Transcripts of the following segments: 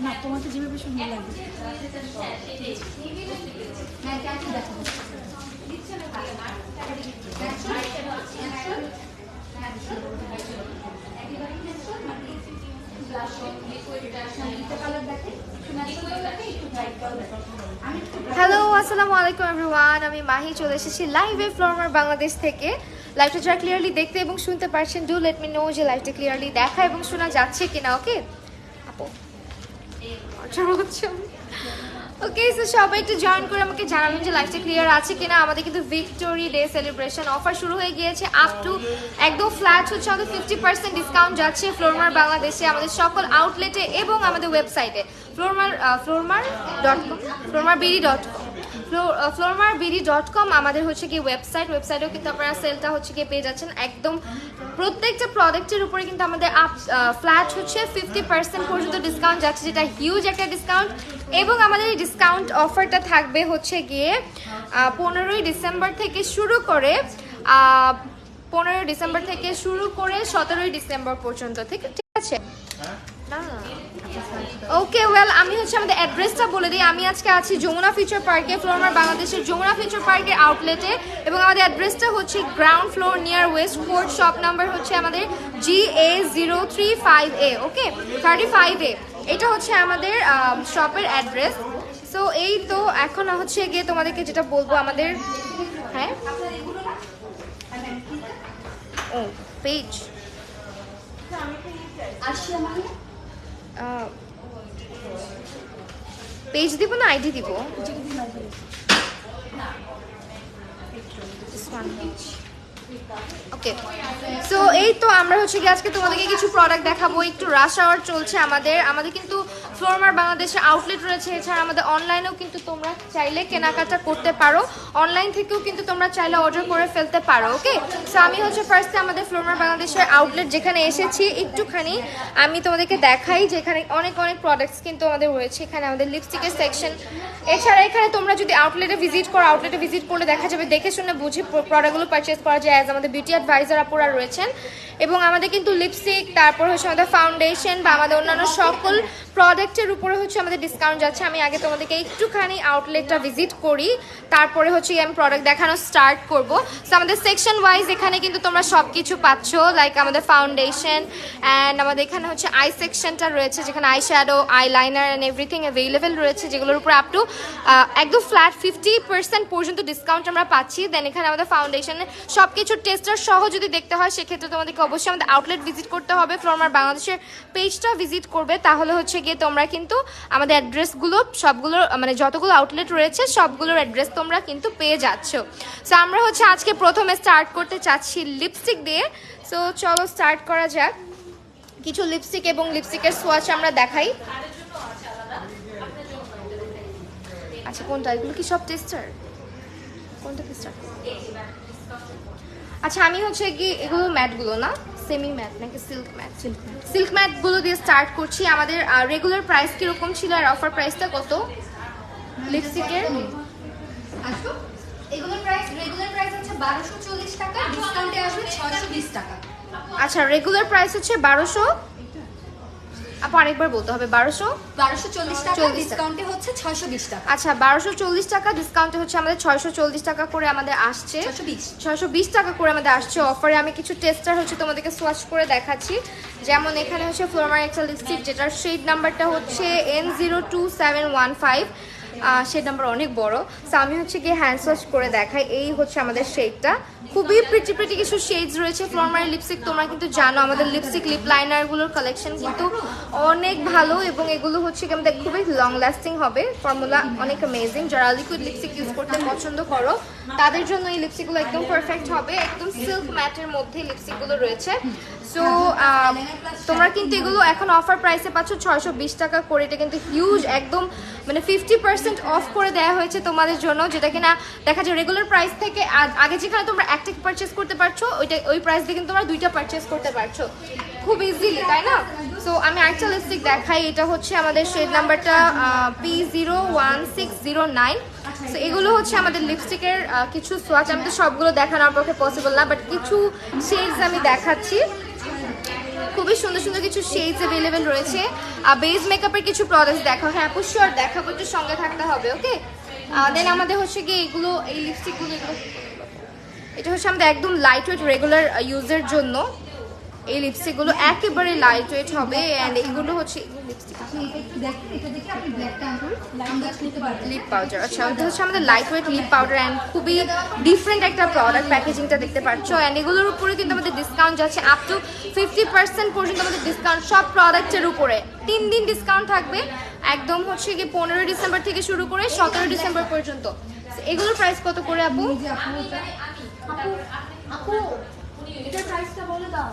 না তোমাকে যেভাবে সুন্দর লাগবে। হ্যালো আসসালামু আলাইকুম এভরিওয়ান, আমি মাহি চলে এসেছি লাইভে ফ্লোরমার বাংলাদেশ থেকে। লাইভটা যারা ক্লিয়ারলি দেখতে এবং শুনতে পারছেন, ডু লেট মি নো যে লাইভটা ক্লিয়ারলি দেখা এবং শোনা যাচ্ছে কিনা। ওকে আপু ওকে, সো সবাই একটু জয়েন করে আমাকে জানাবেন যে লাইভটা ক্লিয়ার আছে কিনা। আমাদের কিন্তু ভিক্টোরি ডে সেলিব্রেশন অফার শুরু হয়ে গিয়েছে, আপ টু একদম ফ্ল্যাট হচ্ছে আমাদের 50% ডিসকাউন্ট যাচ্ছে ফ্লোরমার বাংলাদেশে আমাদের সকল আউটলেটে এবং আমাদের ওয়েবসাইটে floormarbidy.com আমাদের হচ্ছে কি ওয়েবসাইটেও কিন্তু আপনারা সেলটা হচ্ছে কি পেয়ে যাচ্ছেন। একদম প্রত্যেকটা প্রোডাক্টের উপরে কিন্তু আমাদের ফ্ল্যাট হচ্ছে 50% পর্যন্ত ডিসকাউন্ট যাচ্ছে, যেটা হিউজ একটা ডিসকাউন্ট। এবং আমাদের এই ডিসকাউন্ট অফারটা থাকবে হচ্ছে গিয়ে 15ই ডিসেম্বর থেকে শুরু করে 17ই ডিসেম্বর পর্যন্ত। ঠিক আছে না? ওকে ওয়েল, আমি হচ্ছে আমাদের অ্যাড্রেসটা বলে দিই। আমি আজকে আছি যমুনা ফিউচার পার্কে, ফ্লোরমার বাংলাদেশের যমুনা ফিউচার পার্কের আউটলেটে, এবং আমাদের অ্যাড্রেসটা হচ্ছে ground floor near west court. Shop number হচ্ছে আমাদের GA035A। ওকে 35A, এটা হচ্ছে আমাদের শপের অ্যাড্রেস। সো এই তো এখন হচ্ছে গিয়ে তোমাদেরকে যেটা বলবো আমাদের, হ্যাঁ ও পেজ পেজ দিব না আইডি দিব? ওকে সো এই তো আমরা হচ্ছে কি আজকে তোমাদেরকে কিছু প্রোডাক্ট দেখাবো। একটু রাশ আওয়ার চলছে আমাদের কিন্তু ফ্লোরমার বাংলাদেশে আউটলেট রয়েছে, এছাড়া আমাদের অনলাইনেও কিন্তু তোমরা চাইলে কেনাকাটা করতে পারো, অনলাইন থেকেও কিন্তু তোমরা চাইলে অর্ডার করে ফেলতে পারো। ওকে সো আমি হচ্ছে ফার্স্টে আমাদের ফ্লোরমার বাংলাদেশের আউটলেট যেখানে এসেছি একটুখানি আমি তোমাদেরকে দেখাই, যেখানে অনেক প্রোডাক্টস কিন্তু আমাদের রয়েছে। এখানে আমাদের লিপস্টিকের সেকশন, এছাড়া এখানে তোমরা যদি আউটলেটে ভিজিট করলে দেখা যাবে, দেখে শুনে বুঝে প্রোডাক্টগুলো পারচেস করা যায়। আমাদের বিউটি অ্যাডভাইজার আপুরা রয়েছেন, এবং আমাদের কিন্তু লিপস্টিক, তারপর হচ্ছে আমাদের ফাউন্ডেশন বা আমাদের অন্যান্য সকল প্রোডাক্টের উপরে হচ্ছে আমাদের ডিসকাউন্ট যাচ্ছে। আমি আগে তোমাদেরকে একটুখানি আউটলেটটা ভিজিট করি, তারপরে হচ্ছে আমি প্রোডাক্ট দেখানো স্টার্ট করব। সো আমাদের সেকশন ওয়াইজ এখানে কিন্তু তোমরা সব কিছু পাচ্ছ, লাইক আমাদের ফাউন্ডেশন অ্যান্ড আমাদের এখানে হচ্ছে আই সেকশনটা রয়েছে, যেখানে eye shadow, I liner and everything available রয়েছে, যেগুলোর উপর আপ টু একদম ফ্ল্যাট 50% পর্যন্ত ডিসকাউন্ট আমরা পাচ্ছি। দেন এখানে আমাদের ফাউন্ডেশনে সব কিছু টেস্টার সহ যদি দেখতে হয়, সেক্ষেত্রে তোমাদেরকে অবশ্যই আমাদের আউটলেট ভিজিট করতে হবে, ফ্লোরমার বাংলাদেশের পেজটা ভিজিট করবে, তাহলে হচ্ছে গিয়ে তোমরা কিন্তু আমাদের অ্যাড্রেসগুলো সবগুলো মানে যতগুলো আউটলেট রয়েছে সবগুলোর অ্যাড্রেস তোমরা কিন্তু পেয়ে যাচ্ছ। সো আমরা হচ্ছে আজকে প্রথমে স্টার্ট করতে চাচ্ছি লিপস্টিক দিয়ে। সো চলো স্টার্ট করা যাক। কিছু লিপস্টিক এবং লিপস্টিকের সোয়াচ আমরা দেখাই। আচ্ছা কোনটা, এগুলো কি সব টেস্টার? কোনটা টেস্টার? আচ্ছা আমি হচ্ছে কি এগুলো ম্যাটগুলো না, সেমি ম্যাট নাকি সিল্ক ম্যাটগুলো দিয়ে স্টার্ট করছি। আমাদের রেগুলার প্রাইস কিরকম ছিল আর অফার প্রাইসটা কত লিপস্টিকের? এগুলোর প্রাইস রেগুলার প্রাইস হচ্ছে 1240 টাকা, ডিসকাউন্টে আসবে 620 টাকা। আচ্ছা রেগুলার প্রাইস হচ্ছে 1200, আপু আরেকবার বলতে হবে, 1240 টাকা, ডিসকাউন্টে হচ্ছে 620 টাকা। আচ্ছা 1240 টাকা, ডিসকাউন্টে হচ্ছে আমাদের 640 টাকা করে আমাদের আসছে, 620 টাকা করে আমাদের আসছে অফারে। আমি কিছু টেস্টার হচ্ছে তোমাদেরকে সোয়াচ করে দেখাচ্ছি। যেমন এখানে হচ্ছে ফ্লোরমার একটা লিপস্টিক, যেটার শেড নাম্বারটা হচ্ছে N02715, শেড নাম্বার অনেক বড়। সো আমি হচ্ছে গিয়ে হ্যান্ড সোয়াচ করে দেখাই। এই হচ্ছে আমাদের শেডটা, খুবই প্রিটি কিছু শেডস রয়েছে ফ্লোরমারের লিপস্টিক। তোমরা কিন্তু জানো আমাদের লিপস্টিক লিপ লাইনারগুলোর কালেকশন কিন্তু অনেক ভালো, এবং এগুলো হচ্ছে কি আমাদের খুবই লং লাস্টিং হবে, ফর্মুলা অনেক অ্যামেজিং। যারা লিকুইড লিপস্টিক ইউজ করতে পছন্দ করো তাদের জন্য এই লিপস্টিকগুলো একদম পারফেক্ট হবে। একদম সিল্ক ম্যাটের মধ্যে লিপস্টিকগুলো রয়েছে। সো তোমরা কিন্তু এগুলো এখন অফার প্রাইসে পাচ্ছ 620 টাকা করে। এটা কিন্তু হিউজ, একদম মানে 50% অফ করে দেওয়া হয়েছে তোমাদের জন্য, যেটা কিনা দেখা যায় রেগুলার প্রাইস থেকে আগে যেখানে তোমরা একটা পারচেস করতে পারছো ওই প্রাইস দিয়ে কিন্তু তোমরা দুইটা পারচেস করতে পারছো খুব ইজিলি, তাই না? সো আমি আরেকটা লিপস্টিক দেখাই। এটা হচ্ছে আমাদের শেড নাম্বারটা P01609। সো এগুলো হচ্ছে আমাদের লিপস্টিকের কিছু সোয়াচ। আমি তো সবগুলো দেখানো আমার পক্ষে পসিবল না, বাট কিছু শেডস আমি দেখাচ্ছি। খুবই সুন্দর সুন্দর কিছু শেডস অ্যাভেলেবেল রয়েছে। বেস মেকআপের কিছু প্রোডাক্টস দেখো, হ্যাঁ পুষ্কর দেখাবো, একটু সঙ্গে থাকতে হবে, ওকে। দেন আমাদের হচ্ছে কি এগুলো, এই লিপস্টিকগুলো, এটা হচ্ছে আমাদের একদম লাইট ওয়েট রেগুলার ইউজের জন্য। এই লিপস্টিকগুলো একেবারে লাইট ওয়েট হবে, অ্যান্ড এইগুলো হচ্ছে লিপ পাউডার। আচ্ছা, এটা হচ্ছে আমাদের light weight lip powder and খুবই ডিফারেন্ট একটা প্রোডাক্ট, প্যাকেজিংটা দেখতে পাচ্ছ। অ্যান্ড এগুলোর উপরে কিন্তু আমাদের ডিসকাউন্ট যাচ্ছে আপ টু 50% পর্যন্ত আমাদের ডিসকাউন্ট সব প্রোডাক্টের উপরে। 3 দিন ডিসকাউন্ট থাকবে, একদম হচ্ছে কি 15 ডিসেম্বর থেকে শুরু করে 17 ডিসেম্বর পর্যন্ত। এগুলোর প্রাইস কত করে আপু? আপু এটার প্রাইসটা বলে দাও।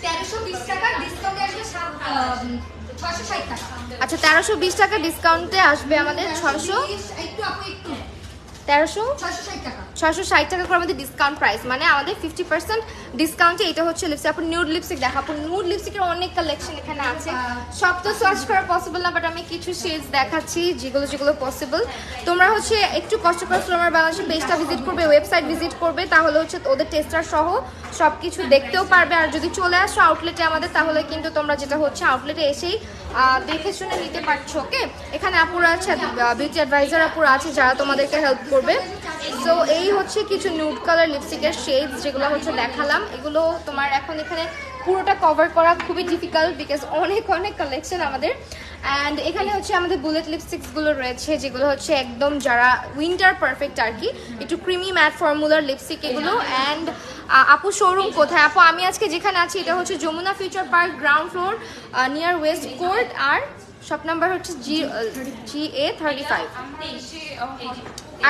1320 টাকা, ডিসকাউন্টে আসবে 660 টাকা। আচ্ছা, 1320 টাকা ডিসকাউন্টে আসবে আমাদের 600, একটু আপু একটু 660 টাকা, 660 টাকা করে আমাদের ডিসকাউন্ট প্রাইস, মানে আমাদের 50% ডিসকাউন্টে এটা হচ্ছে লিপস্টিক। আপনি নিউড লিপস্টিক দেখাবো, নিউড লিপস্টিকের অনেক কালেকশন এখানে আছে, সব তো সার্চ করা পসিবল না, বাট আমি কিছু শেডস দেখাচ্ছি যেগুলো পসিবল। তোমরা হচ্ছে একটু কষ্ট করে ফ্লোমার বাংলাদেশের পেজটা ভিজিট করবে, ওয়েবসাইট ভিজিট করবে, তাহলে হচ্ছে ওদের টেস্টার সহ সব কিছু দেখতেও পারবে। আর যদি চলে আসো আউটলেটে আমাদের, তাহলে কিন্তু তোমরা যেটা হচ্ছে আউটলেটে এসেই দেখে শুনে নিতে পারছো, ওকে। এখানে আপুরা আছে, বিউটি অ্যাডভাইজার আপুরা আছে যারা তোমাদেরকে হেল্প করবে। সো এই হচ্ছে কিছু নিউড কালার লিপস্টিকের শেডস যেগুলো হচ্ছে দেখালাম। এগুলো তোমার এখন এখানে পুরোটা কভার করা খুবই ডিফিকাল্ট, বিকজ অনেক কালেকশন আমাদের। অ্যান্ড এখানে হচ্ছে আমাদের বুলেট লিপস্টিক্সগুলো রয়েছে, যেগুলো হচ্ছে একদম যারা উইন্টার পারফেক্ট আর কি, একটু ক্রিমি ম্যাট ফর্মুলার লিপস্টিক এগুলো। অ্যান্ড আপু শোরুম কোথায়? আপু আমি আজকে যেখানে আছি এটা হচ্ছে Jamuna future park, ground floor, near west court, আর শপ নাম্বার হচ্ছে GA35,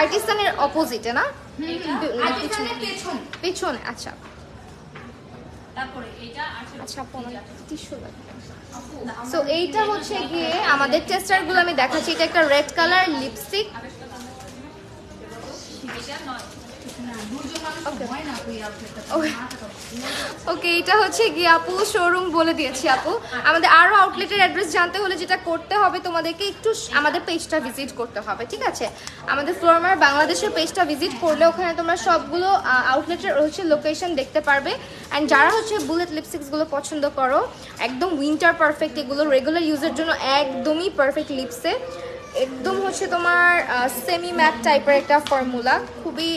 আর্টিস্টানের অপোজিটে না, পেছনে। আচ্ছা আচ্ছা, সো এইটা হচ্ছে গিয়ে আমাদের টেস্টারগুলো আমি দেখাচ্ছি। এটা একটা রেড কালার লিপস্টিক, ওকে। এটা হচ্ছে গিয়ে আপু শোরুম বলে দিয়েছি আপু। আমাদের আরো আউটলেটের অ্যাড্রেস জানতে হলে যেটা করতে হবে, তোমাদেরকে একটু আমাদের পেজটা ভিজিট করতে হবে, ঠিক আছে। আমাদের ফ্লোমার বাংলাদেশের পেজটা ভিজিট করলে ওখানে তোমরা সবগুলো আউটলেটের হচ্ছে লোকেশন দেখতে পারবে। অ্যান্ড যারা হচ্ছে বুলেট লিপস্টিক্সগুলো পছন্দ করো, একদম উইন্টার পারফেক্ট, এগুলো রেগুলার ইউজের জন্য একদমই পারফেক্ট লিপসে, একদম হচ্ছে তোমার সেমি ম্যাট টাইপের একটা ফর্মুলা, খুবই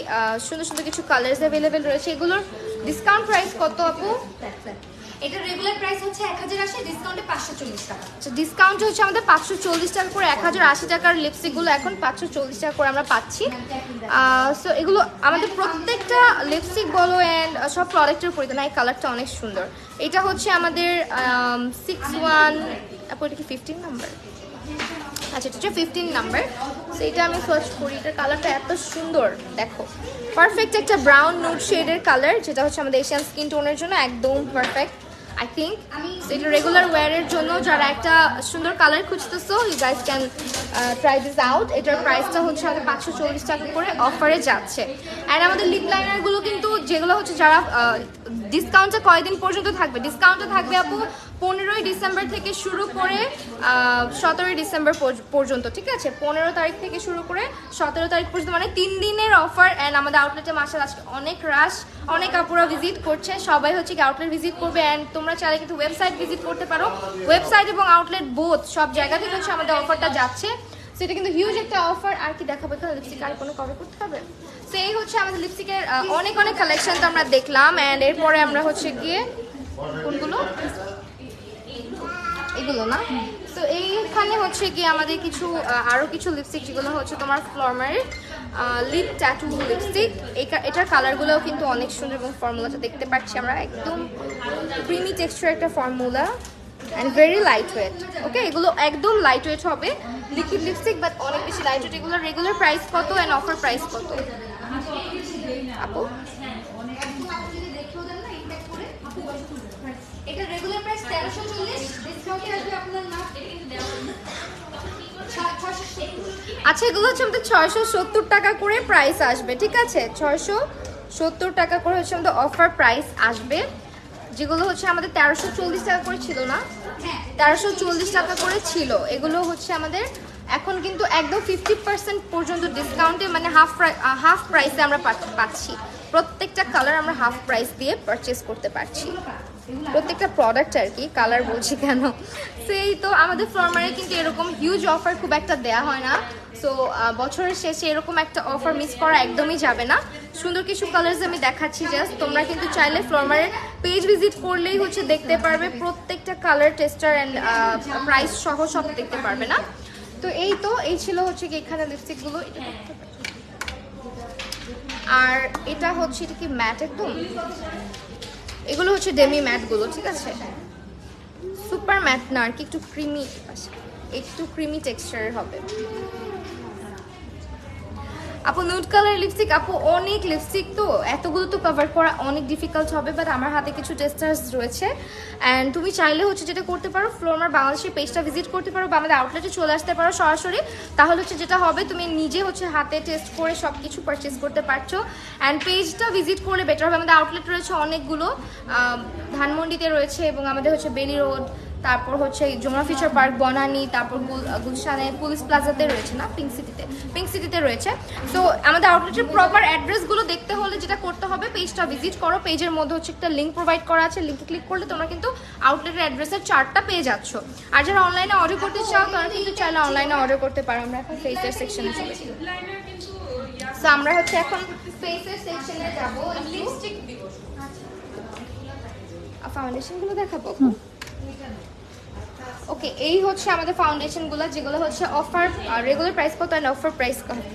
সুন্দর সুন্দর কিছু কালার্স অ্যাভেলেবেল রয়েছে। এগুলোর ডিসকাউন্ট প্রাইস কত আপু? এটা রেগুলার প্রাইস হচ্ছে 1080, ডিসকাউন্টে 540 টাকা। আচ্ছা, ডিসকাউন্ট হচ্ছে আমাদের 540 টাকা করে, 1080 টাকার লিপস্টিকগুলো এখন 540 টাকা করে আমরা পাচ্ছি। সো এগুলো আমাদের প্রত্যেকটা লিপস্টিক বলো অ্যান্ড সব প্রোডাক্টের উপরে না, এই কালারটা অনেক সুন্দর। এটা হচ্ছে আমাদের 61, আপু এটা কি 15 নাম্বার? আচ্ছা, এটা হচ্ছে 15 নাম্বার। সো এটা আমি সার্চ করি, এটার কালারটা এত সুন্দর, দেখো পারফেক্ট একটা ব্রাউন নুড শেডের কালার, যেটা হচ্ছে আমাদের এশিয়ান স্কিন টোনের জন্য একদম পারফেক্ট আই থিঙ্ক। এটা রেগুলার ওয়্যারের জন্য যারা একটা সুন্দর কালার খুঁজতেছো, you guys can try this out. এটার প্রাইসটা হচ্ছে আমাদের 540 টাকা করে অফারে যাচ্ছে। অ্যান্ড আমাদের লিপ লাইনারগুলো কিন্তু যেগুলো হচ্ছে যারা ডিসকাউন্টটা কয়দিন পর্যন্ত থাকবে? ডিসকাউন্টটা থাকবে আপু 15ই ডিসেম্বর থেকে শুরু করে 17ই ডিসেম্বর পর্যন্ত, ঠিক আছে। 15 তারিখ থেকে শুরু করে 17 তারিখ পর্যন্ত, মানে 3 দিনের অফার। অ্যান্ড আমাদের আউটলেটে মাসাল আজকে অনেক রাশ, অনেক আপুরা ভিজিট করছে, সবাই হচ্ছে কি আউটলেট ভিজিট করবে। অ্যান্ড তোমরা চাইলে কিন্তু ওয়েবসাইট ভিজিট করতে পারো, ওয়েবসাইট এবং আউটলেট বোথ সব জায়গা থেকে হচ্ছে আমাদের অফারটা যাচ্ছে। সো এটা কিন্তু হিউজ একটা অফার। আর কি দেখাবো এখানে? লিপস্টিক আর কোনো কভার করতে হবে? সো এই হচ্ছে আমাদের লিপস্টিকের অনেক কালেকশন তো আমরা দেখলাম। অ্যান্ড এরপরে আমরা হচ্ছে গিয়ে কোনগুলো, এগুলো না। তো এইখানে হচ্ছে গিয়ে আমাদের কিছু আরও কিছু লিপস্টিক যেগুলো হচ্ছে তোমার ফ্লোমারের লিপ ট্যাটু লিপস্টিক। এটার কালারগুলোও কিন্তু অনেক সুন্দর এবং ফর্মুলাটা দেখতে পাচ্ছি আমরা, একদম ক্রিমি টেক্সচার একটা formula and very light weight, okay. এগুলো একদম লাইট ওয়েট হবে, লিকুইড লিপস্টিক বাট অনেক বেশি লাইট ওয়েট। এগুলোর রেগুলার প্রাইস কত অ্যান্ড অফার প্রাইস কত আপু? এটা রেগুলার প্রাইস 1340, ডিসকাউন্টে আসবে আপনার না। আচ্ছা, এগুলো হচ্ছে আমাদের 670 টাকা করে প্রাইস আসবে, ঠিক আছে। 670 টাকা করে হচ্ছে আমাদের অফার প্রাইস আসবে, যেগুলো হচ্ছে আমাদের 1340 টাকা করে ছিল না, 1340 টাকা করে ছিল। এগুলো হচ্ছে আমাদের এখন কিন্তু একদম 50% পর্যন্ত ডিসকাউন্টে, মানে হাফ প্রাইসে আমরা পাচ্ছি। প্রত্যেকটা কালার আমরা হাফ প্রাইস দিয়ে পারচেস করতে পারছি। প্রত্যেকটা প্রোডাক্ট আর কি, কালার বলছি কেন, সেই তো আমাদের ফ্লোরমারে কিন্তু এরকম হিউজ অফার খুব একটা দেয়া হয় না। সো বছরের শেষে এরকম একটা অফার মিস করা একদমই যাবে না। সুন্দর কিছু কালার্স আমি দেখাচ্ছি জাস্ট, তোমরা কিন্তু চাইলে ফ্লোরমারের পেজ ভিজিট করলেই হচ্ছে দেখতে পারবে প্রত্যেকটা কালার, টেস্টার অ্যান্ড প্রাইস সহ সব দেখতে পারবে না। তো এই ছিল হচ্ছে কি এখানে লিপস্টিকগুলো। আর এটা হচ্ছে, এটা কি ম্যাট একদম, এগুলো হচ্ছে ডেমি ম্যাটগুলো, ঠিক আছে, সুপার ম্যাট না আর কি, একটু ক্রিমি টেক্সচারের হবে। আপু নুড কালার লিপস্টিক, আপু অনেক লিপস্টিক তো এতগুলো তো কভার করা অনেক ডিফিকাল্ট হবে, বাট আমার হাতে কিছু টেস্টার্স রয়েছে অ্যান্ড তুমি চাইলে হচ্ছে যেটা করতে পারো, ফ্লোরমার বাংলাদেশের পেজটা ভিজিট করতে পারো বা আমাদের আউটলেটে চলে আসতে পারো সরাসরি। তাহলে হচ্ছে যেটা হবে, তুমি নিজে হচ্ছে হাতে টেস্ট করে সব কিছু পারচেস করতে পারছো অ্যান্ড পেজটা ভিজিট করলে বেটার হবে। আমাদের আউটলেট রয়েছে অনেকগুলো, ধানমন্ডিতে রয়েছে এবং আমাদের হচ্ছে বেলি রোড, তারপর হচ্ছে যমুনা ফিউচার পার্ক, বনানী, তারপর গুলশানে, পুলিশ প্লাজাতে রয়েছে না, পিঙ্ক সিটিতে রয়েছে। সো আমাদের আউটলেটের প্রপার অ্যাড্রেসগুলো দেখতে হলে যেটা করতে হবে, পেজটা ভিজিট করো, পেজের মধ্যে হচ্ছে একটা লিঙ্ক প্রোভাইড করা আছে, লিঙ্কে ক্লিক করলে তোমরা কিন্তু আউটলেটের অ্যাড্রেসের চার্টটা পেয়ে যাচ্ছ। আর যারা অনলাইনে অর্ডার করতে চাও তারা কিন্তু চাইলে অনলাইনে অর্ডার করতে পারো। আমরা এখন ফেসের সেকশনে চলে যাই। সো আমরা হচ্ছে এখন ফেসের সেকশনে যাবো, লিপস্টিক দিব, ফাউন্ডেশনগুলো দেখাবো। ওকে, এই হচ্ছে আমাদের ফাউন্ডেশনগুলো, যেগুলো হচ্ছে অফার, রেগুলার প্রাইস কত আর অফার প্রাইস কত।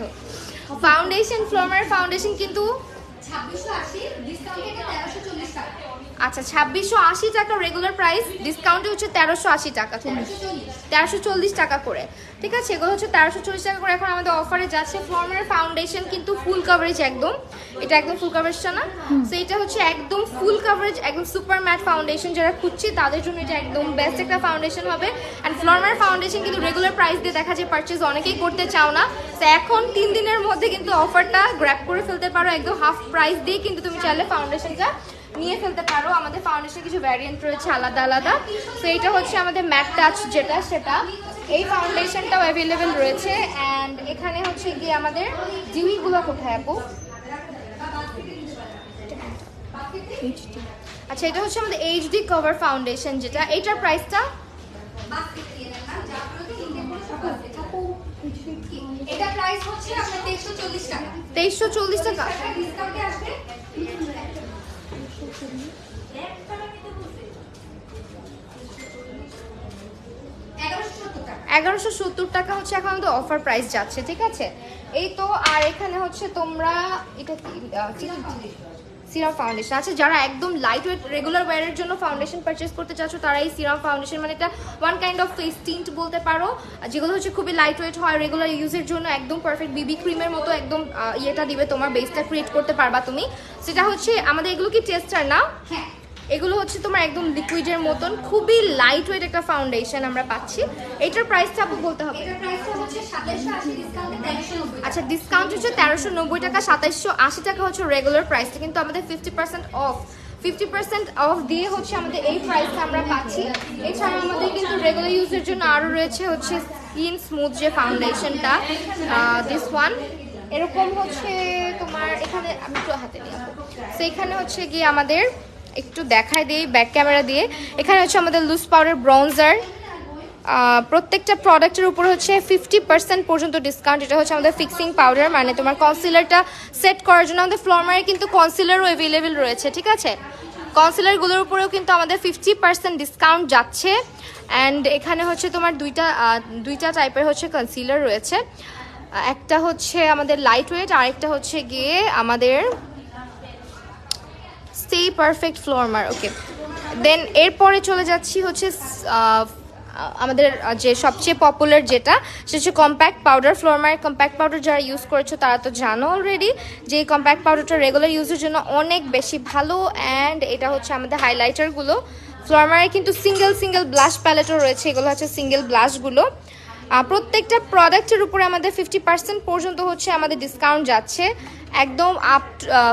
ফাউন্ডেশন, ফ্লোরমারের ফাউন্ডেশন কিন্তু 2680, ডিসকাউন্টে 1340 টাকা। আচ্ছা 2680 টাকা রেগুলার প্রাইস, ডিসকাউন্টে হচ্ছে 1380 টাকা, 1340 টাকা করে, ঠিক আছে। এগুলো হচ্ছে 1340 টাকা করে এখন আমাদের অফারে যাচ্ছে। ফ্লোরমারের ফাউন্ডেশন কিন্তু ফুল কভারেজ, একদম এটা একদম ফুল কভারেজটা না, সো এটা হচ্ছে একদম ফুল কভারেজ, একদম সুপার ম্যাট ফাউন্ডেশন। যারা খুঁজছে তাদের জন্য এটা একদম বেস্ট একটা ফাউন্ডেশন হবে। অ্যান্ড ফ্লোরমারের ফাউন্ডেশন কিন্তু রেগুলার প্রাইস দিয়ে দেখা যায় পারচেজ অনেকেই করতে চাও না, তো এখন 3 দিনের মধ্যে কিন্তু অফারটা গ্র্যাব করে ফেলতে পারো, একদম হাফ প্রাইস দিয়ে কিন্তু তুমি চাইলে ফাউন্ডেশনটা নিয়ে ফেলতে পারো। আমাদের ফাউন্ডেশন কিছু ভ্যারিয়েন্ট রয়েছে আলাদা আলাদা। তো এইটা হচ্ছে আমাদের ম্যাট টাচ যেটা, সেটা এই ফাউন্ডেশনটাও অ্যাভেলেবেল রয়েছে। অ্যান্ড এখানে হচ্ছে গিয়ে আমাদের ডিউইগুলো কোথায় আপু, আচ্ছা এটা হচ্ছে আমাদের এইচডি কভার ফাউন্ডেশন যেটা, এইটার প্রাইসটা এটা প্রাইস হচ্ছে আপনার 2340 টাকা। 2340 টাকা, ডিসকাউন্টে আসবে 1170 টাকা হচ্ছে এখন আমাদের অফার প্রাইস যাচ্ছে, ঠিক আছে। এই তো, আর এখানে হচ্ছে তোমরা এটা কি সিরাম ফাউন্ডেশন। আচ্ছা যারা একদম লাইট ওয়েট রেগুলার ওয়্যারের জন্য ফাউন্ডেশন পারচেস করতে চাচ্ছ তারা এই সিরাম ফাউন্ডেশন, মানে এটা one kind of face tint বলতে পারো, যেগুলো হচ্ছে খুবই লাইট ওয়েট হয়, রেগুলার ইউজের জন্য একদম পারফেক্ট বিবি ক্রিমের মতো একদম ইয়েটা দিবে, তোমার বেসটা ক্রিয়েট করতে পারবা তুমি। সেটা হচ্ছে আমাদের এগুলো কি টেস্টার না, হ্যাঁ এগুলো হচ্ছে তোমার একদম লিকুইডের মতন খুবই লাইট ওয়েট একটা ফাউন্ডেশন আমরা পাচ্ছি। এটার প্রাইসটা আপু বলতে হবে। এটার প্রাইসটা হচ্ছে 2780, ডিসকাউন্টে 1390। আচ্ছা ডিসকাউন্ট হচ্ছে 1390 টাকা, 2780 টাকা হচ্ছে রেগুলার প্রাইসটা, কিন্তু আমাদের 50% অফ দিয়ে হচ্ছে আমাদের এই প্রাইসটা আমরা পাচ্ছি। এছাড়া আমাদের কিন্তু রেগুলার ইউজের জন্য আরও রয়েছে হচ্ছে স্কিন স্মুথ যে ফাউন্ডেশনটা, দিস ওয়ান এরকম হচ্ছে তোমার, এখানে আমি একটু হাতে নিয়ে সেইখানে হচ্ছে গিয়ে আমাদের একটু দেখায় দিই ব্যাক ক্যামেরা দিয়ে। এখানে হচ্ছে আমাদের লুজ পাউডার ব্রোঞ্জার, প্রত্যেকটা প্রোডাক্টের উপর হচ্ছে 50% পর্যন্ত ডিসকাউন্ট। এটা হচ্ছে আমাদের ফিক্সিং পাউডার, মানে তোমার কনসিলারটা সেট করার জন্য আমাদের ফ্লোরমারে কিন্তু কনসিলারও অ্যাভেলেবেল রয়েছে, ঠিক আছে। কনসিলারগুলোর উপরেও কিন্তু আমাদের 50% ডিসকাউন্ট যাচ্ছে। অ্যান্ড এখানে হচ্ছে তোমার দুইটা টাইপের হচ্ছে কনসিলার রয়েছে, একটা হচ্ছে আমাদের লাইট ওয়েট, আরেকটা হচ্ছে গিয়ে আমাদের স্টে পারফেক্ট ফ্লোরমার। ওকে, দেন এরপরে চলে যাচ্ছি হচ্ছে আমাদের যে সবচেয়ে পপুলার যেটা, সেটা হচ্ছে কম্প্যাক্ট পাউডার। ফ্লোরমার কম্প্যাক্ট পাউডার যারা ইউজ করেছো তারা তো জানো অলরেডি যে এই কম্প্যাক্ট পাউডারটা রেগুলার ইউজের জন্য অনেক বেশি ভালো। অ্যান্ড এটা হচ্ছে আমাদের হাইলাইটারগুলো। ফ্লোরমারে কিন্তু সিঙ্গেল ব্লাশ প্যালেটও রয়েছে, এগুলো হচ্ছে সিঙ্গেল ব্লাশগুলো। প্রত্যেকটা প্রোডাক্টের উপরে আমাদের 50% পর্যন্ত হচ্ছে আমাদের ডিসকাউন্ট যাচ্ছে, একদম আপ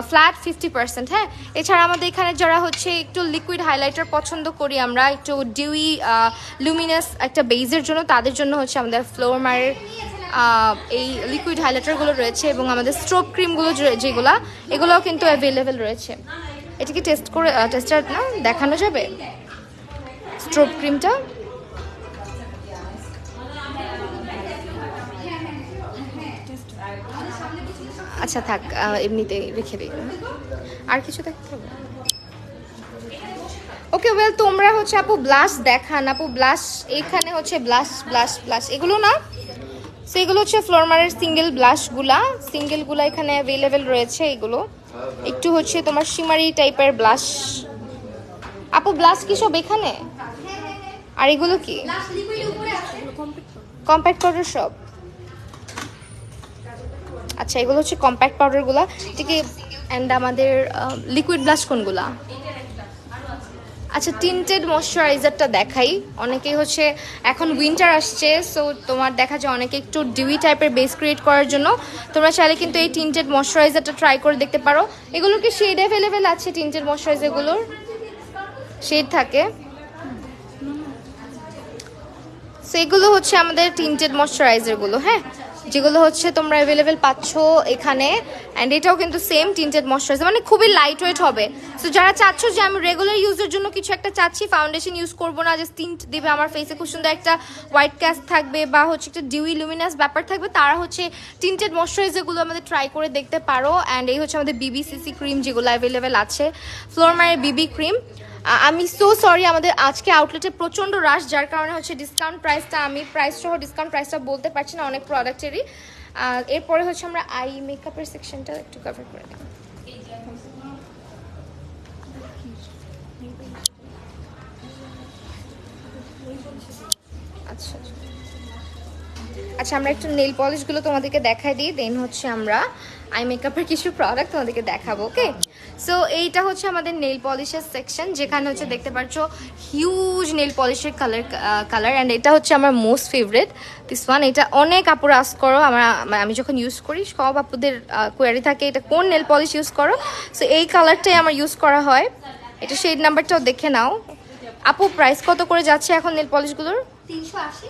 ফ্ল্যাট 50%। হ্যাঁ, এছাড়া আমাদের এখানে যারা হচ্ছে একটু লিকুইড হাইলাইটার পছন্দ করি আমরা, একটু ডিউই লুমিনাস একটা বেজের জন্য, তাদের জন্য হচ্ছে আমাদের ফ্লোরমারের এই লিকুইড হাইলাইটারগুলো রয়েছে এবং আমাদের স্ট্রোব ক্রিমগুলো যেগুলো, এগুলোও কিন্তু অ্যাভেলেবেল রয়েছে। এটা কি টেস্টার না দেখানো যাবে স্ট্রোব ক্রিমটা? আচ্ছা থাক, এমনিতে রেখে দিই। আর কিছু দেখতে হবে? ওকে ওয়েল, তোমরা হচ্ছে আপু ব্লাশ দেখান। আপু ব্লাশ এখানে হচ্ছে ব্লাশ এগুলো না, সো এগুলো হচ্ছে ফ্লোরমারের সিঙ্গেলগুলা এখানে অ্যাভেলেবেল রয়েছে। এগুলো একটু হচ্ছে তোমার শিমারি টাইপের ব্লাশ। আপু ব্লাশ কি সব এখানে? আর এগুলো কি কম্প্যাক্ট পাউডার সব? আচ্ছা এগুলো হচ্ছে কম্প্যাক্ট পাউডারগুলো, ঠিক আছে। অ্যান্ড আমাদের লিকুইড ব্লাশ কোনগুলা? আচ্ছা টিন্টেড ময়শ্চারাইজারটা দেখাই। অনেকেই হচ্ছে এখন উইন্টার আসছে, সো তোমার দেখা যায় অনেকে একটু ডিউই টাইপের বেস ক্রিয়েট করার জন্য তোমরা চাইলে কিন্তু এই টিন্টেড ময়শ্চারাইজারটা ট্রাই করে দেখতে পারো। এগুলোর কি শেড অ্যাভেলেবেল আছে? টিন্টেড ময়শ্চারাইজারগুলোর শেড থাকে। সো এগুলো হচ্ছে আমাদের টিন্টেড ময়শ্চারাইজারগুলো, হ্যাঁ, যেগুলো হচ্ছে তোমরা অ্যাভেলেবেল পাচ্ছ এখানে। অ্যান্ড এটাও কিন্তু সেম টিন্টেড ময়শ্চারাইজার, মানে খুবই লাইট ওয়েট হবে। সো যারা চাচ্ছ যে আমি রেগুলার ইউজের জন্য কিছু একটা চাচ্ছি, ফাউন্ডেশন ইউজ করবো না, যে টিন্ট দিবে আমার ফেসে, খুব সুন্দর একটা হোয়াইট ক্যাস্ট থাকবে বা হচ্ছে একটা ডিউই লুমিনাস ব্যাপার থাকবে, তারা হচ্ছে টিন্টেড ময়শ্চারাইজারগুলো আমাদের ট্রাই করে দেখতে পারো। অ্যান্ড এই হচ্ছে আমাদের বিবিসিসি ক্রিম যেগুলো অ্যাভেলেবেল আছে, ফ্লোরমারের বিবি ক্রিম। আমি সো সরি, আমাদের আজকে আউটলেটে প্রচণ্ড রাশ, যার কারণে হচ্ছে ডিসকাউন্ট প্রাইসটা, আমি প্রাইস সহ ডিসকাউন্ট প্রাইসটা বলতে পারছি না অনেক প্রোডাক্টেরই। এরপরে হচ্ছে আমরা আই মেকআপের সেকশনটা একটু কভার করে নেব। আচ্ছা আচ্ছা, আমরা একটু নেল পলিশগুলো তোমাদেরকে দেখাই দিই, দেন হচ্ছে আমরা আই মেকআপের কিছু প্রোডাক্ট তোমাদেরকে দেখাবো। ওকে, সো এইটা হচ্ছে আমাদের নেল পলিশের সেকশন, যেখানে হচ্ছে দেখতে পাচ্ছ হিউজ নেল পলিশের কালার। অ্যান্ড এটা হচ্ছে আমার মোস্ট ফেভারিট, দিস ওয়ান। এটা অনেক আপুরা আস্ক করো, আমি যখন ইউজ করি সব আপুদের কোয়ারি থাকে এটা কোন নেল পলিশ ইউজ করো। সো এই কালারটাই আমার ইউজ করা হয়। এটা শেড নাম্বারটাও দেখে নাও। আপু প্রাইস কত করে যাচ্ছে এখন নেল পলিশগুলোর? 380।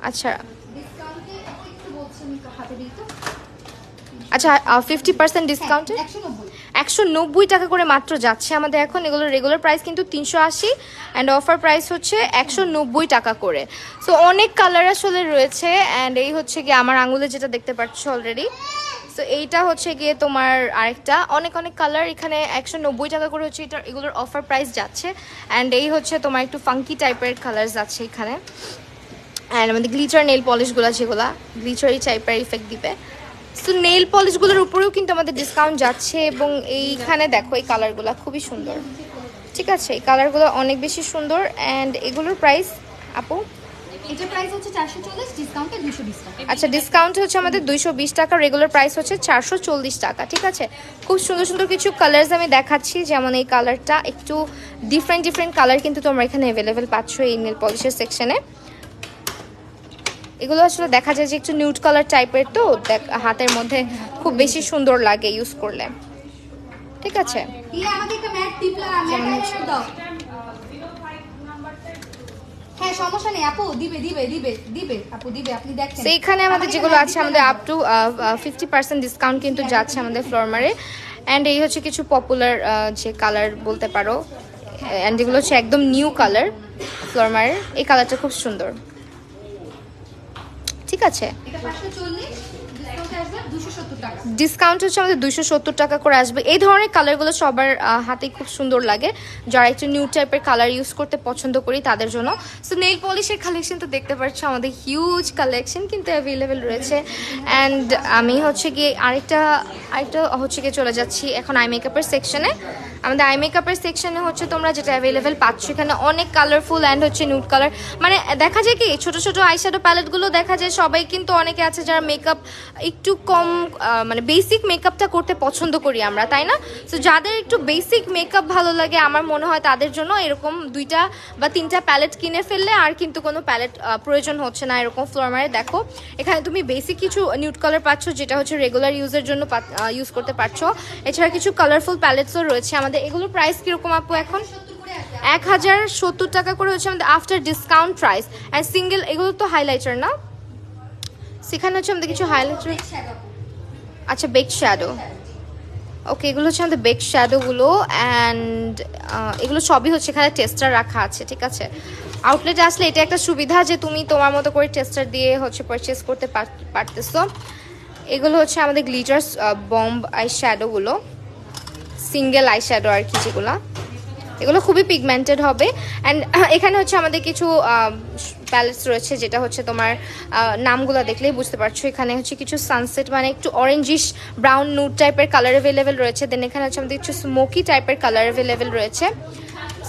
আচ্ছা আচ্ছা, 50% ডিসকাউন্টে 190 টাকা করে মাত্র যাচ্ছে আমাদের এখন। এগুলোর রেগুলার প্রাইস কিন্তু 380 অ্যান্ড অফার প্রাইস হচ্ছে 190 টাকা করে। সো অনেক কালার আসলে রয়েছে। অ্যান্ড এই হচ্ছে গিয়ে আমার আঙুলে যেটা দেখতে পাচ্ছ অলরেডি, সো এইটা হচ্ছে গিয়ে তোমার আরেকটা, অনেক কালার এখানে 190 টাকা করে হচ্ছে এটা, এগুলোর অফার প্রাইস যাচ্ছে। অ্যান্ড এই হচ্ছে তোমার একটু ফাঙ্কি টাইপের কালার যাচ্ছে এখানে। অ্যান্ড আমাদের গ্লিটার নেল পলিশগুলো, যেগুলো গ্লিটারি টাইপের ইফেক্ট দিবে। সো নেল পলিশগুলোর উপরেও কিন্তু আমাদের ডিসকাউন্ট যাচ্ছে। এবং এইখানে দেখো এই কালারগুলো খুবই সুন্দর, ঠিক আছে, এই কালারগুলো অনেক বেশি সুন্দর। অ্যান্ড এগুলোর প্রাইস আপু? এটার প্রাইস হচ্ছে 440, ডিসকাউন্টে 220 টাকা। আচ্ছা ডিসকাউন্ট হচ্ছে আমাদের 220 টাকা, রেগুলার প্রাইস হচ্ছে 440 টাকা, ঠিক আছে। খুব সুন্দর সুন্দর কিছু কালার্স আমি দেখাচ্ছি, যেমন এই কালারটা একটু ডিফারেন্ট কালার কিন্তু তোমরা এখানে অ্যাভেলেবেল পাচ্ছ এই নেল পলিশের সেকশনে। এগুলো আসলে দেখা যায় যে একটু নিউড কালার টাইপের, তো হাতের মধ্যে খুব বেশি সুন্দর লাগে ইউজ করলে, ঠিক আছে। আমাকে একটা ম্যাট টিপলা ম্যাট দাও। হ্যাঁ সমস্যা নেই আপু, দিবে আপু, দিবে, আপনি দেখেন। তো এইখানে আমাদের যেগুলো আছে, আমাদের আপ টু 50% ডিসকাউন্ট কিন্তু যাচ্ছে আমাদের ফ্লোরমারে। অ্যান্ড এই হচ্ছে কিছু পপুলার যে কালার বলতে পারো, অ্যান্ড এগুলো হচ্ছে একদম নিউ কালার ফ্লোরমারের। এই কালারটা খুব সুন্দর, ঠিক আছে। এটা 540, ডিসকাউন্টে আসবে 270 টাকা। ডিসকাউন্ট হচ্ছে আমাদের 270 টাকা করে আসবে। এই ধরনের কালারগুলো সবার হাতেই খুব সুন্দর লাগে, যারা একটু নিউ টাইপের কালার ইউজ করতে পছন্দ করি তাদের জন্য। সো নেল পলিশের কালেকশন তো দেখতে পাচ্ছ, আমাদের হিউজ কালেকশন কিন্তু অ্যাভেলেবেল রয়েছে। অ্যান্ড আমি হচ্ছে গিয়ে আরেকটা হচ্ছে গিয়ে চলে যাচ্ছি এখন আই মেকআপের সেকশনে। আমাদের আই মেকআপের সেকশনে হচ্ছে তোমরা যেটা অ্যাভেলেবেল পাচ্ছ এখানে অনেক কালারফুল অ্যান্ড হচ্ছে নিউড কালার, মানে দেখা যায় কি ছোট আইশ্যাডো প্যালেটগুলো দেখা যায় সবাই কিন্তু অনেকে আছে যারা মেকআপ একটু কম, মানে বেসিক মেকআপটা করতে পছন্দ করি আমরা, তাই না? সো যাদের একটু বেসিক মেকআপ ভালো লাগে, আমার মনে হয় তাদের জন্য এরকম 2টা বা 3টা প্যালেট কিনে ফেললে আর কিন্তু কোনো প্যালেট প্রয়োজন হচ্ছে না। এরকম ফ্লোরমারে দেখো এখানে তুমি বেসিক কিছু নিউড কালার পাচ্ছ, যেটা হচ্ছে রেগুলার ইউজের জন্য ইউজ করতে পারছো। এছাড়া কিছু কালারফুল প্যালেটসও রয়েছে আমাদের। এগুলোর প্রাইস কিরকম আপু এখন? 1070 টাকা করে হচ্ছে আমাদের after discount price. And single এগুলো তো হাইলাইটার না, সেখানে হচ্ছে আমাদের কিছু হাইলাইটার। আচ্ছা বেক শ্যাডো, ওকে, এগুলো হচ্ছে আমাদের বেক শ্যাডোগুলো অ্যান্ড এগুলো সবই হচ্ছে এখানে টেস্টার রাখা আছে, ঠিক আছে। আউটলেটে আসলে এটা একটা সুবিধা যে তুমি তোমার মতো করে টেস্টার দিয়ে হচ্ছে পারচেস করতে পারতেছো। এগুলো হচ্ছে আমাদের গ্লিটার্স বম্ব আই শ্যাডোগুলো, সিঙ্গেল আই শ্যাডো আর কি, যেগুলো এগুলো খুবই পিগমেন্টেড হবে। অ্যান্ড এখানে হচ্ছে আমাদের কিছু প্যালেটস রয়েছে, যেটা হচ্ছে তোমার নামগুলো দেখলেই বুঝতে পারছো। এখানে হচ্ছে কিছু সানসেট মানে একটু অরেঞ্জিশ ব্রাউন নুড টাইপের কালার অ্যাভেলেবেল রয়েছে। দেন এখানে হচ্ছে আমাদের কিছু স্মোকি টাইপের কালার অ্যাভেলেবেল রয়েছে।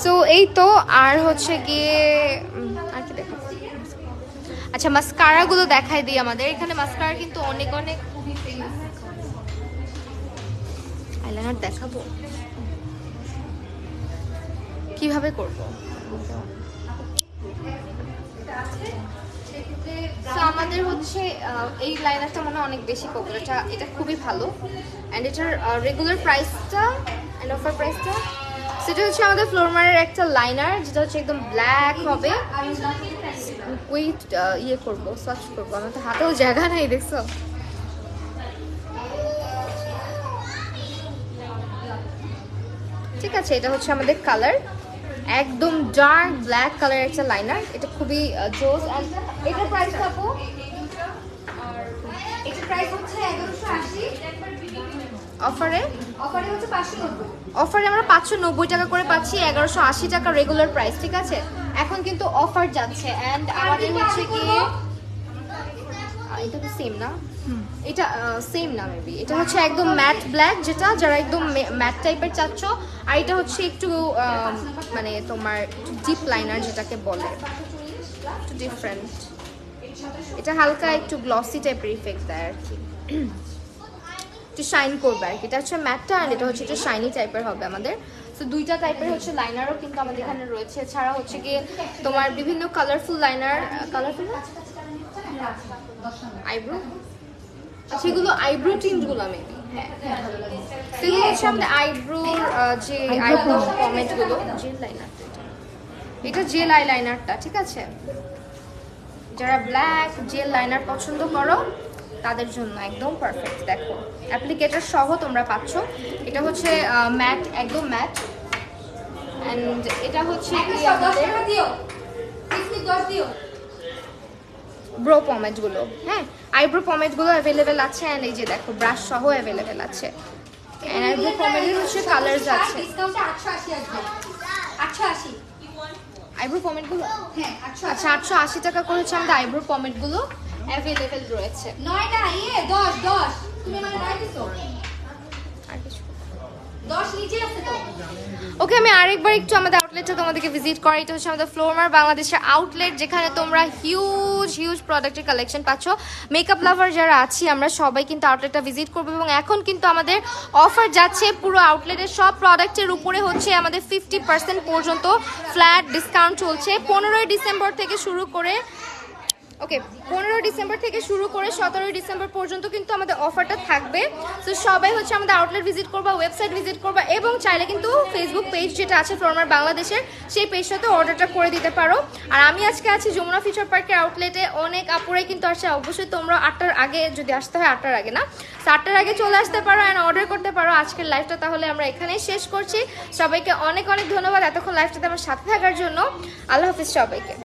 সো এই তো, আর হচ্ছে গিয়ে আর কি দেখো, আচ্ছা মাস্কারাগুলো দেখাই দিই আমাদের এখানে। মাস্কারা কিন্তু অনেক অনেক আইলাইনার দেখাবো, কিভাবে করব। তো আমাদের হচ্ছে এই লাইনারটা মনে হয় অনেক বেশি পপুলার, এটা খুবই ভালো। অ্যান্ড এটার রেগুলার প্রাইসটা অ্যান্ড অফার প্রাইসটা, সেটা হচ্ছে আমাদের ফ্লোরমারের একটা লাইনার, যেটা হচ্ছে একদম ব্ল্যাক হবে। উইথ ইয়ে করবো, সার্চ করবো, আমার তো হাতেও জায়গা নাই, দেখছো। ঠিক আছে, এটা হচ্ছে আমাদের কালার, একদম ডার্ক ব্ল্যাক কালার একটা লাইনার। এটা খুবই জোস। অ্যান্ড এটার প্রাইস পাবো, এটার প্রাইস হচ্ছে 1180, অফারে হচ্ছে 590। অফারে আমরা 590 টাকা করে পাচ্ছি, 1180 টাকা রেগুলার প্রাইস, ঠিক আছে। এখন কিন্তু অফার যাচ্ছে। অ্যান্ড আমাদের হচ্ছে কি এটা তো সেম না, এটা সেম না মেবি, এটা হচ্ছে একদম ম্যাট ব্ল্যাক, যেটা যারা একদম ম্যাট টাইপের চাচ্ছ। আর এটা হচ্ছে একটু মানে তোমার ডিপ লাইনার যেটাকে বলে, একটু ডিফারেন্ট। এটা হালকা একটু গ্লসি টাইপের ইফেক্ট দেয় আর কি, একটু শাইন করবে আর কি। এটা হচ্ছে ম্যাটটা, আর এটা হচ্ছে একটু শাইনি টাইপের হবে আমাদের। তো দুইটা টাইপের হচ্ছে লাইনারও কিন্তু আমাদের এখানে রয়েছে। এছাড়া হচ্ছে গিয়ে তোমার বিভিন্ন কালারফুল লাইনার, কালারফুল আইব্রো, আচ্ছা এগুলো আইব্রো টিন্টগুলো মেবি, হ্যাঁ সেগুলো হচ্ছে আমাদের আইব্রোর যে আইব্রো পমেটগুলো, জেল লাইনারটা, এটা জেল আই লাইনারটা, ঠিক আছে। যারা ব্ল্যাক জেল লাইনার পছন্দ করো তাদের জন্য একদম পারফেক্ট। দেখো অ্যাপ্লিকেটর সহ তোমরা পাচ্ছ। এটা হচ্ছে ম্যাট, একদম ম্যাট। অ্যান্ড এটা হচ্ছে ব্রো পমেটগুলো, হ্যাঁ আইব্রো পমেটগুলো অ্যাভেলেবেল আছে। অ্যান্ড এই যে দেখো ব্রাশ সহ অ্যাভেলেবেল আছে। অ্যান্ড আইব্রো পমেটের হচ্ছে কালারস আছে। ডিসকাউন্টে 880 আসবে, 880 আইব্রো পমেটগুলো, হ্যাঁ আচ্ছা 880 টাকা করে হচ্ছে আমাদের আইব্রো পমেটগুলো অ্যাভেলেবেল রয়েছে। 9 না, 10 তুমি মানে 9 দিছো, আর কিছু 10 নিচে আছে তো। ওকে, আমি আরেকবার একটু আমাদের আউটলেটটা তোমাদেরকে ভিজিট করি। এটা হচ্ছে আমাদের ফ্লোরমার বাংলাদেশের আউটলেট, যেখানে তোমরা হিউজ প্রোডাক্টের কালেকশন পাচ্ছ। মেকআপ লাভার যারা আছি আমরা সবাই কিন্তু আউটলেটটা ভিজিট করবো। এবং এখন কিন্তু আমাদের অফার যাচ্ছে পুরো আউটলেটের সব প্রোডাক্টের উপরে হচ্ছে আমাদের 50% পর্যন্ত ফ্ল্যাট ডিসকাউন্ট চলছে। 15ই ডিসেম্বর থেকে শুরু করে 17ই ডিসেম্বর পর্যন্ত কিন্তু আমাদের অফারটা থাকবে। তো সবাই হচ্ছে আমাদের আউটলেট ভিজিট করবা, ওয়েবসাইট ভিজিট করবা, এবং চাইলে কিন্তু ফেসবুক পেজ যেটা আছে ফ্লোরমার বাংলাদেশের, সেই পেজটাতে অর্ডারটা করে দিতে পারো। আর আমি আজকে আছি যমুনা ফিউচার পার্কের আউটলেটে। অনেক আপুরাই কিন্তু আসছে, অবশ্যই তোমরা 8টার আগে যদি আসতে হয়, 8টার আগে না 7টার আগে চলে আসতে পারো অ্যান্ড অর্ডার করতে পারো। আজকের লাইভটা তাহলে আমরা এখানেই শেষ করছি। সবাইকে অনেক ধন্যবাদ এতক্ষণ লাইভটাতে আমার সাথে থাকার জন্য। আল্লাহ হাফিজ সবাইকে।